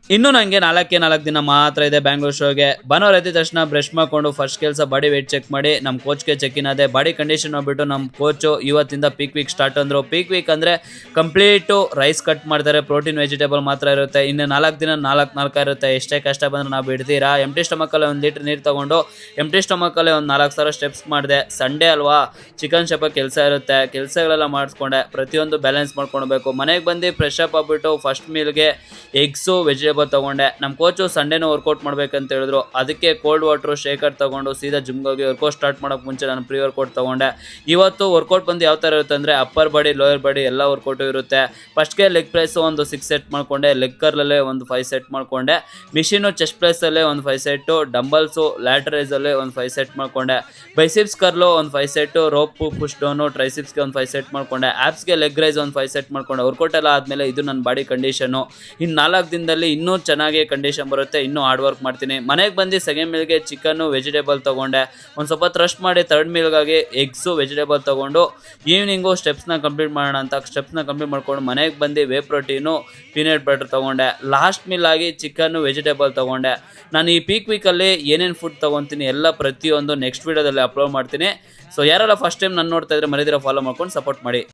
ಇನ್ನು ನನಗೆ 4 ದಿನ ಮಾತ್ರ ಇದೆ ಬ್ಯಾಂಗ್ಳೂರ್ ಶೋಗೆ. ಭಾನುವಾರ ಎದ್ದ ತಕ್ಷಣ ಬ್ರಷ್ ಮಾಡ್ಕೊಂಡು ಫಸ್ಟ್ ಕೆಲಸ ಬಾಡಿ ವೇಟ್ ಚೆಕ್ ಮಾಡಿ ನಮ್ಮ ಕೋಚ್ಗೆ ಚೆಕ್ ಇನ್ ಆದೆ. ಬಾಡಿ ಕಂಡೀಷನ್ ನೋಡ್ಬಿಟ್ಟು ನಮ್ಮ ಕೋಚು ಇವತ್ತಿಂದ ಪೀಕ್ ವೀಕ್ ಸ್ಟಾರ್ಟ್ ಅಂದರು. ಪೀಕ್ ವೀಕ್ ಅಂದರೆ ಕಂಪ್ಲೀಟು ರೈಸ್ ಕಟ್ ಮಾಡ್ತಾರೆ, ಪ್ರೋಟೀನ್ ವೆಜಿಟೇಬಲ್ ಮಾತ್ರ ಇರುತ್ತೆ. ಇನ್ನು 4 ದಿನ 4 ಇರುತ್ತೆ. ಎಷ್ಟೇ ಕಷ್ಟ ಬಂದರೂ ನಾವು ಬಿಡ್ತೀರಾ. ಎಂಟಿ ಸ್ಟಮಕಲ್ಲಿ 1 ಲೀಟ್ರ್ ನೀರು ತೊಗೊಂಡು ಎಂಟಿ ಸ್ಟಮಕಲ್ಲಿ ಒಂದು 4,000 ಸ್ಟೆಪ್ಸ್ ಮಾಡಿದೆ. ಸಂಡೇ ಅಲ್ವಾ, ಚಿಕನ್ ಶಾಪ ಕೆಲಸ ಇರುತ್ತೆ, ಕೆಲಸಗಳೆಲ್ಲ ಮಾಡಿಸ್ಕೊಂಡೆ. ಪ್ರತಿಯೊಂದು ಬ್ಯಾಲೆನ್ಸ್ ಮಾಡ್ಕೊಳ್ಬೇಕು. ಮನೆಗೆ ಬಂದು ಫ್ರೆಶ್ ಅಪ್ ಆಗಿಬಿಟ್ಟು ಫಸ್ಟ್ ಮೀಲ್ಗೆ ಎಗ್ಸು ವೆಜಿಟೇಬಲ್ ತೊಗೊಂಡೆ. ನಮ್ಮ ಕೋಚು ಸಂಡೇನೂ ವರ್ಕೌಟ್ ಮಾಡ್ಬೇಕಂತ ಹೇಳಿದ್ರು. ಅದಕ್ಕೆ ಕೋಲ್ಡ್ ವಾಟ್ರು ಶೇಕರ್ ತೊಗೊಂಡು ಸೀದಾ ಜಿಮ್ಗೆ ಹೋಗಿ ವರ್ಕೌಟ್ ಸ್ಟಾರ್ಟ್ ಮಾಡೋಕ್ಕೆ ಮುಂಚೆ ನಾನು ಪ್ರೀ ವರ್ಕೌಟ್ ತೊಗೊಂಡೆ. ಇವತ್ತು ವರ್ಕೌಟ್ ಬಂದು ಯಾವ ಥರ ಇರುತ್ತೆ ಅಂದರೆ ಅಪ್ಪರ್ ಬಾಡಿ ಲೋಯರ್ ಬಾಡಿ ಎಲ್ಲ ವರ್ಕೌಟು ಇರುತ್ತೆ. ಫಸ್ಟ್ಗೆ ಲೆಗ್ ಪ್ರೆಸ್ಸು ಒಂದು 6 ಸೆಟ್ ಮಾಡ್ಕೊಂಡೆ, ಲೆಗ್ ಕರ್ಲಲ್ಲೇ ಒಂದು 5 ಸೆಟ್ ಮಾಡ್ಕೊಂಡೆ, ಮಿಷಿನು ಚೆಸ್ಟ್ ಪ್ರೆಸ್ಸಲ್ಲೇ ಒಂದು 5 ಸೆಟ್ಟು, ಡಂಬಲ್ಸು ಲ್ಯಾಟ್ರೈಸಲ್ಲೇ ಒಂದು 5 ಸೆಟ್ ಮಾಡ್ಕೊಂಡೆ, ಬೈಸಿಪ್ಸ್ ಕರ್ಲು ಒಂದು 5 ಸೆಟ್ಟು, ರೋಪು ಪುಷ್ ಡೌನು ಟ್ರೈಸಿಪ್ಸ್ಗೆ ಒಂದು 5 ಸೆಟ್ ಮಾಡ್ಕೊಂಡೆ, ಆ್ಯಪ್ಸ್ಗೆ ಲೆಗ್ ರೈಸ್ ಒಂದು 5 ಸೆಟ್ ಮಾಡ್ಕೊಂಡೆ. ವರ್ಕೌಟ್ ಎಲ್ಲ ಆದಮೇಲೆ ಇದು ನನ್ನ ಬಾಡಿ ಕಂಡೀಷನು. ಇನ್ನು 4 ದಿನದಲ್ಲಿ ಇನ್ನೂ ಚೆನ್ನಾಗಿ ಕಂಡೀಷನ್ ಬರುತ್ತೆ. ಇನ್ನೂ ಹಾರ್ಡ್ ವರ್ಕ್ ಮಾಡ್ತೀನಿ. ಮನೆಗೆ ಬಂದು ಸೆಕೆಂಡ್ ಮೀಲ್ಗೆ ಚಿಕನ್ನು ವೆಜಿಟೇಬಲ್ ತೊಗೊಂಡೆ. ಒಂದು ಸ್ವಲ್ಪ ಥ್ರಸ್ಟ್ ಮಾಡಿ ಥರ್ಡ್ ಮೀಲ್ಗಾಗಿ ಎಗ್ಸು ವೆಜಿಟೇಬಲ್ ತೊಗೊಂಡು ಈವ್ನಿಂಗು ಸ್ಟೆಪ್ಸ್ನ ಕಂಪ್ಲೀಟ್ ಮಾಡೋಣ ಅಂತ ಸ್ಟೆಪ್ಸ್ನ ಕಂಪ್ಲೀಟ್ ಮಾಡ್ಕೊಂಡು ಮನೆಗೆ ಬಂದು ವೇ ಪ್ರೋಟೀನು ಪೀನಟ್ ಬಟರ್ ತೊಗೊಂಡೆ. ಲಾಸ್ಟ್ ಮೀಲ್ ಆಗಿ ಚಿಕನ್ನು ವೆಜಿಟೇಬಲ್ ತೊಗೊಂಡೆ. ನಾನು ಈ ಪೀಕ್ ವೀಕಲ್ಲಿ ಏನೇನು ಫುಡ್ ತೊಗೊತೀನಿ ಎಲ್ಲ ಪ್ರತಿಯೊಂದು ನೆಕ್ಸ್ಟ್ ವೀಡಿಯೋದಲ್ಲಿ ಅಪ್ಲೋಡ್ ಮಾಡ್ತೀನಿ. ಸೊ ಯಾರೆಲ್ಲ ಫಸ್ಟ್ ಟೈಮ್ ನಾನು ನೋಡ್ತಾ ಇದ್ರೆ ಮರಿದಿರ ಫಾಲೋ ಮಾಡ್ಕೊಂಡು ಸಪೋರ್ಟ್ ಮಾಡಿ.